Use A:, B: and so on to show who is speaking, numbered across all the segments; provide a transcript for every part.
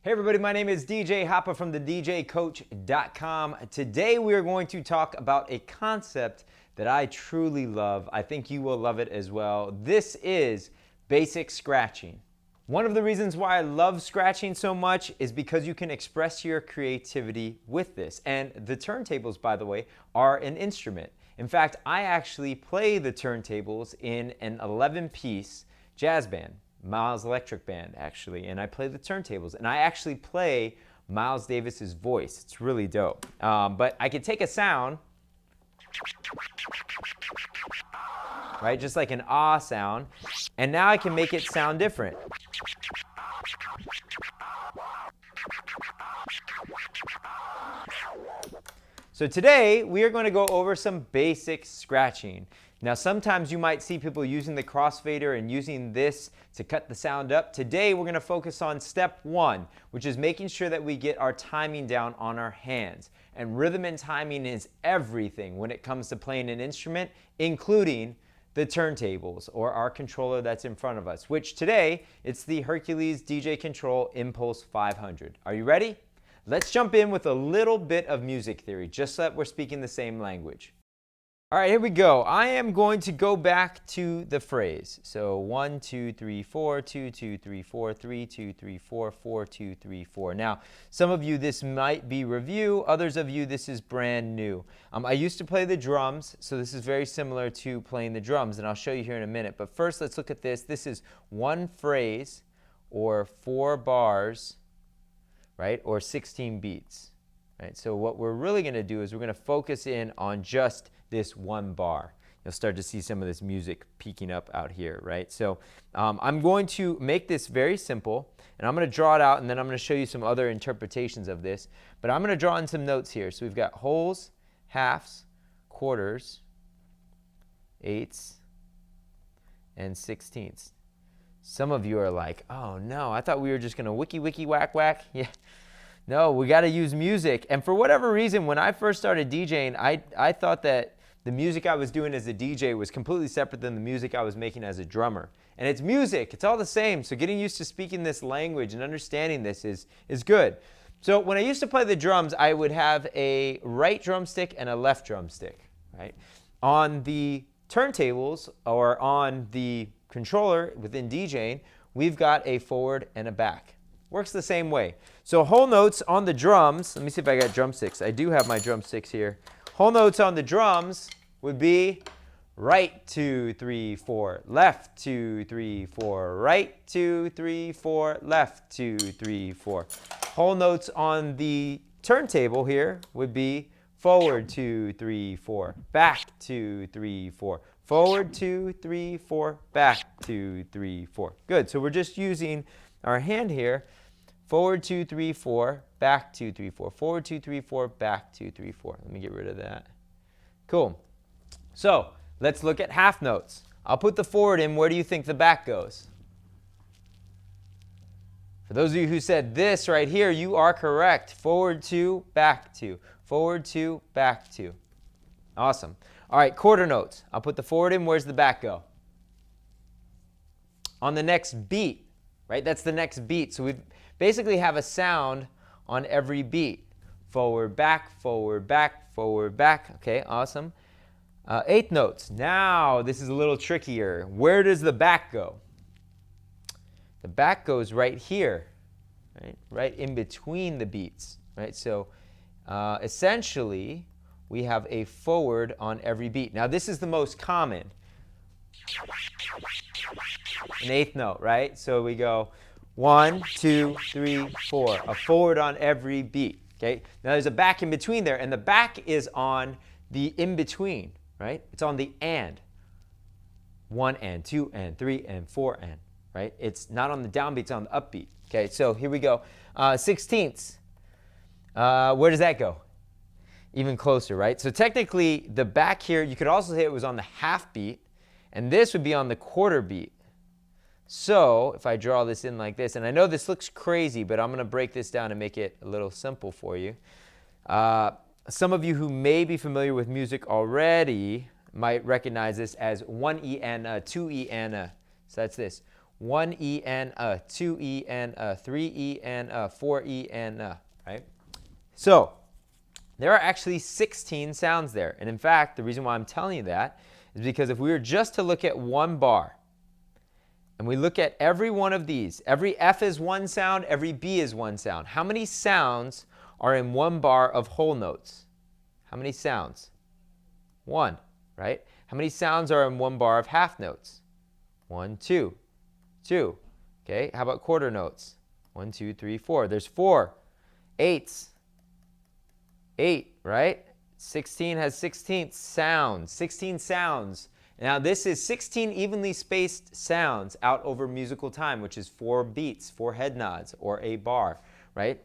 A: Hey everybody, my name is DJ Hapa from the DJCoach.com. Today we are going to talk about a concept that I truly love. I think you will love it as well. This is basic scratching. One of the reasons why I love scratching so much is because you can express your creativity with this. And the turntables, by the way, are an instrument. In fact, I actually play the turntables in an 11-piece jazz band. Miles Electric Band, actually, and I play the turntables, and I actually play Miles Davis's voice. It's really dope. But I could take a sound, right, just like an ah sound, and now I can make it sound different. So today, we are going to go over some basic scratching. Now, sometimes you might see people using the crossfader and using this to cut the sound up. Today, we're going to focus on step one, which is making sure that we get our timing down on our hands. And rhythm and timing is everything when it comes to playing an instrument, including the turntables or our controller that's in front of us, which today, it's the Hercules DJ Control Impulse 500. Are you ready? Let's jump in with a little bit of music theory, just so that we're speaking the same language. All right, here we go. I am going to go back to the phrase. So 1, 2, 3, 4, 2, 2, 3, 4, 3, 2, 3, 4, 4, 2, 3, 4. Now, some of you, this might be review. Others of you, this is brand new. I used to play the drums, so this is very similar to playing the drums, and I'll show you here in a minute. But first, let's look at this. This is one phrase or 4 bars, right, or 16 beats. Right? So what we're really going to do is we're going to focus in on just this one bar. You'll start to see some of this music peeking up out here, right? So I'm going to make this very simple, and I'm going to draw it out, and then I'm going to show you some other interpretations of this. But I'm going to draw in some notes here. So we've got wholes, halves, quarters, eighths, and sixteenths. Some of you are like, oh no, I thought we were just going to wiki whack whack. Yeah. No, we got to use music. And for whatever reason, when I first started DJing, I thought that the music I was doing as a DJ was completely separate than the music I was making as a drummer. And it's music. It's all the same. So getting used to speaking this language and understanding this is good. So when I used to play the drums, I would have a right drumstick and a left drumstick, right? On the turntables or on the controller within DJing, we've got a forward and a back. Works the same way. So whole notes on the drums, let me see if I got drumsticks. I do have my drumsticks here. Whole notes on the drums would be right 2, 3, 4, left 2, 3, 4, right 2, 3, 4, left 2, 3, 4. Whole notes on the turntable here would be forward 2, 3, 4, back 2, 3, 4, forward 2, 3, 4, back 2, 3, 4. Good. So we're just using our hand here. Forward 2, 3, 4, back 2, 3, 4. Forward 2, 3, 4, back 2, 3, 4. Let me get rid of that. Cool. So let's look at half notes. I'll put the forward in. Where do you think the back goes? For those of you who said this right here, you are correct. Forward 2, back 2. Forward 2, back 2. Awesome. All right, quarter notes. I'll put the forward in. Where's the back go? On the next beat, right? That's the next beat. So we basically have a sound on every beat. Forward, back, forward, back, forward, back. Okay, awesome. Eighth notes. Now, this is a little trickier. Where does the back go? The back goes right here, right in between the beats, right? So essentially, we have a forward on every beat. Now, this is the most common. An eighth note, right? So we go 1, 2, 3, 4. A forward on every beat. Okay. Now there's a back in between there, and the back is on the in between, right? It's on the and. 1 and 2 and 3 and 4 and, right? It's not on the downbeat, it's on the upbeat. Okay. So here we go. 16ths. Where does that go? Even closer, right? So technically, the back here, you could also say it was on the half beat, and this would be on the quarter beat. So if I draw this in like this, and I know this looks crazy, but I'm going to break this down and make it a little simple for you. Some of you who may be familiar with music already might recognize this as 1 E and a, 2 E and a. So that's this. 1 E and a, 2 E and a, 3 E and a, 4 E and a, right? So there are actually 16 sounds there. And in fact, the reason why I'm telling you that is because if we were just to look at one bar, and we look at every one of these, every F is one sound, every B is one sound. How many sounds are in one bar of whole notes? How many sounds? One, right? How many sounds are in one bar of half notes? 1, 2, 2. Okay, how about quarter notes? 1, 2, 3, 4. There's 4. Eighths. 8, right? 16 has 16th sounds. 16 sounds. Now this is 16 evenly spaced sounds out over musical time, which is 4 beats, 4 head nods, or a bar, right?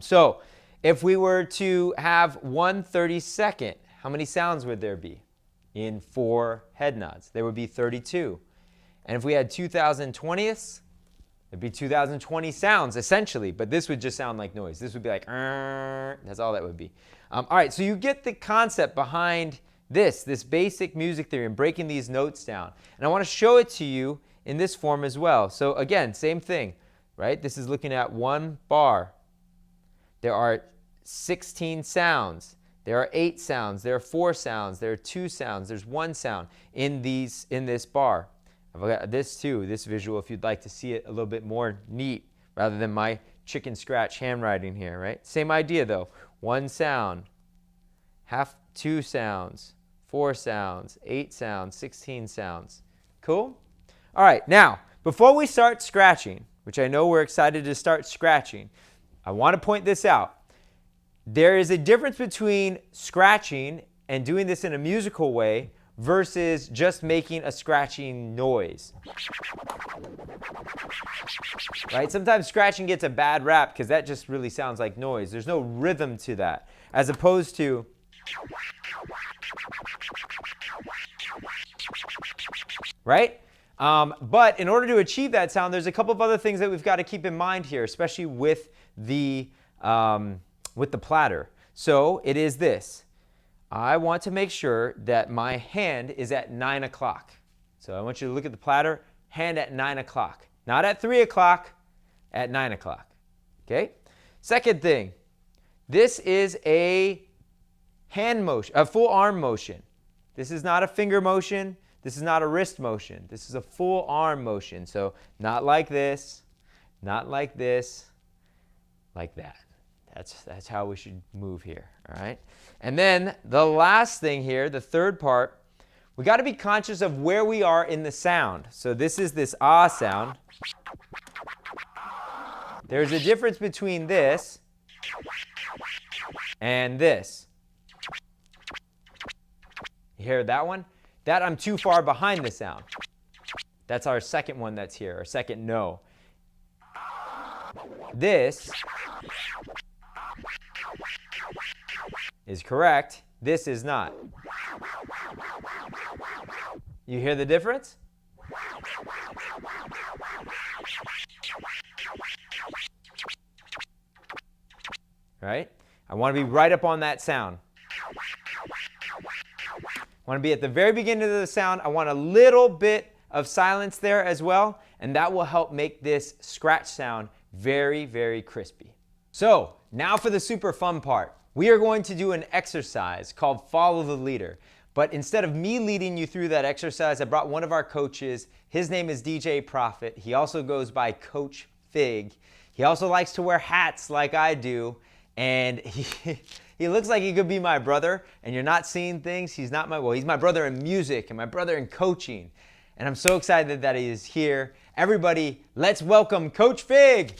A: So if we were to have 1 32nd, how many sounds would there be in 4 head nods? There would be 32. And if we had 2020ths, it'd be 2020 sounds essentially, but this would just sound like noise. This would be like, that's all that would be. All right, so you get the concept behind this basic music theory and breaking these notes down. And I want to show it to you in this form as well. So again, same thing, right? This is looking at one bar. There are 16 sounds. There are 8 sounds. There are 4 sounds. There are 2 sounds. There's 1 sound in this bar. I've got this too, this visual, if you'd like to see it a little bit more neat rather than my chicken scratch handwriting here, right? Same idea though. 1 sound, 2 sounds, 4 sounds, 8 sounds, 16 sounds. Cool? All right, now, before we start scratching, which I know we're excited to start scratching, I want to point this out. There is a difference between scratching and doing this in a musical way versus just making a scratching noise. Right? Sometimes scratching gets a bad rap because that just really sounds like noise. There's no rhythm to that, as opposed to right? But in order to achieve that sound, there's a couple of other things that we've got to keep in mind here, especially with the platter. So it is this. I want to make sure that my hand is at 9 o'clock. So I want you to look at the platter, hand at 9 o'clock. Not at 3 o'clock, at 9 o'clock. Okay? Second thing, this is a hand motion, a full arm motion. This is not a finger motion. This is not a wrist motion. This is a full arm motion. So not like this, not like this, like that. That's how we should move here, all right? And then the last thing here, the third part, we got to be conscious of where we are in the sound. So this is this ah sound. There's a difference between this and this. You hear that one? That I'm too far behind the sound. That's our second one that's here, our second no. This is correct. This is not. You hear the difference? Right? I want to be right up on that sound. I want to be at the very beginning of the sound. I want a little bit of silence there as well, and that will help make this scratch sound very, very crispy. So now for the super fun part. We are going to do an exercise called Follow the Leader. But instead of me leading you through that exercise, I brought one of our coaches. His name is DJ Prophet. He also goes by Coach Fig. He also likes to wear hats like I do. And he looks like he could be my brother. And you're not seeing things. He's not my, well, he's my brother in music and my brother in coaching. And I'm so excited that he is here. Everybody, let's welcome Coach Fig.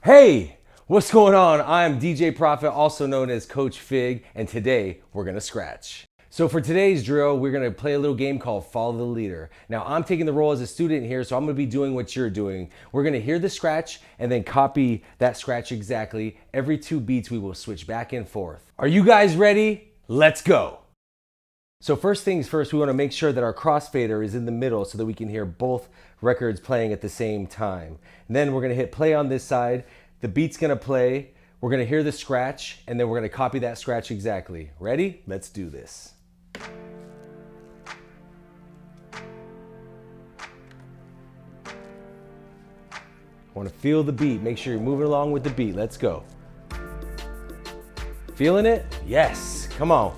B: Hey! What's going on? I'm DJ Prophet, also known as Coach Fig, and today we're gonna scratch. So for today's drill, we're gonna play a little game called Follow the Leader. Now I'm taking the role as a student here, so I'm gonna be doing what you're doing. We're gonna hear the scratch and then copy that scratch exactly. Every 2 beats, we will switch back and forth. Are you guys ready? Let's go. So first things first, we wanna make sure that our crossfader is in the middle so that we can hear both records playing at the same time. And then we're gonna hit play on this side. The beat's gonna play, we're gonna hear the scratch, and then we're gonna copy that scratch exactly. Ready? Let's do this. Want to feel the beat. Make sure you're moving along with the beat. Let's go. Feeling it? Yes. Come on.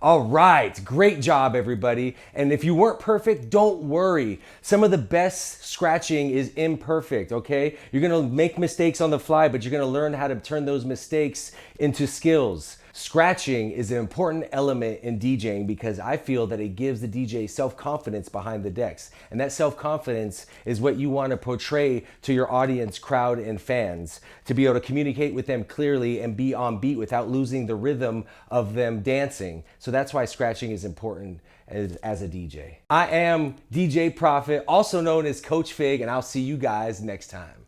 B: All right, great job everybody. And if you weren't perfect, don't worry. Some of the best scratching is imperfect, okay? You're gonna make mistakes on the fly, but you're gonna learn how to turn those mistakes into skills. Scratching is an important element in DJing because I feel that it gives the DJ self-confidence behind the decks. And that self-confidence is what you want to portray to your audience, crowd, and fans, to be able to communicate with them clearly and be on beat without losing the rhythm of them dancing. So that's why scratching is important as a DJ. I am DJ Prophet, also known as Coach Fig, and I'll see you guys next time.